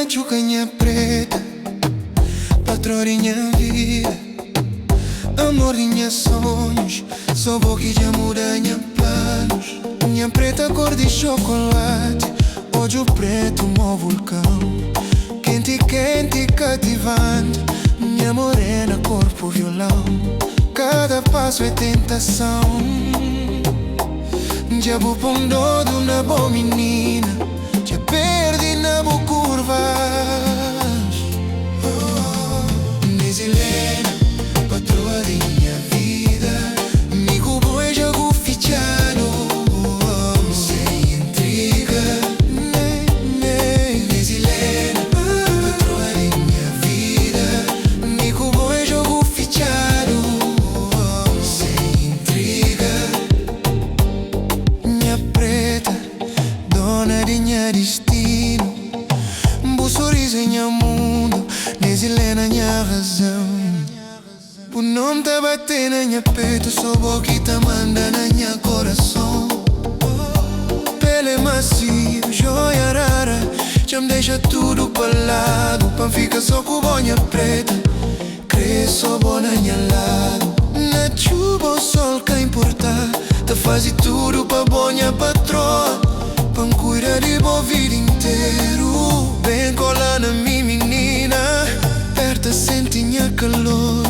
chucanha preta, patroinha vida, amor de minha sonhos, só boca já muda minha planos. Minha preta cor de chocolate, olho preto, meu vulcão, quente, quente, cativante. Minha morena, corpo violão, cada passo é tentação. Já vou pondo na boa menina, já perdi na boa curvas. Nesilena, patroa de minha vida, me cubo e jogo fichado, sem intriga. Nesilena, patroa de minha vida, me cubo e jogo fichado, sem intriga. Minha preta, dona de minha destino, bu sorriso em meu mundo, Nesilena minha razão. O nome tá batendo na minha peito, só boca tá manda na minha coração. Pele macio, joia rara, já me deixa tudo para lado, pra ficar só com bonha preta, cresço bom na minha lado. Na chuva o sol que importa, tá fazendo tudo pra bonha patroa, pra me cuidar de boa vida inteiro. Vem colar na minha menina, perto sente minha calor,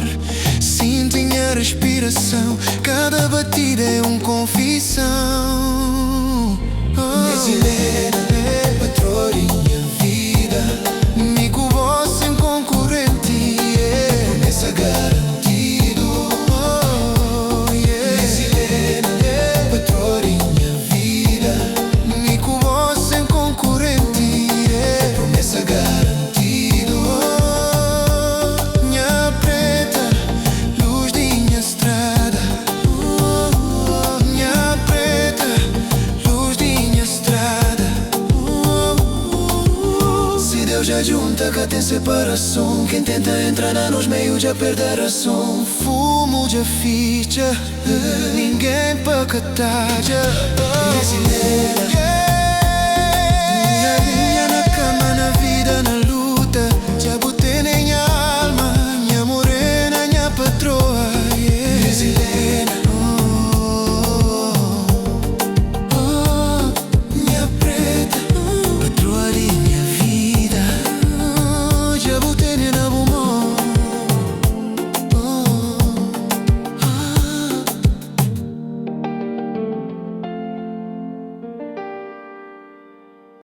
sinto minha respiração, cada batida é confissão. Nesilena, patroa de minha vida, me cubo sem concorrente, promessa garantido. Nesilena, patroa de minha vida, me cubo sem concorrente, promessa garantido. Minha preta, luz de minha estrada, minha preta, luz de minha estrada. Se Deus já junta, cá tem separação, quem tenta entrar na nos meios já perde a razão. Fumo já ficha, ninguém pra catar já. Nesilena,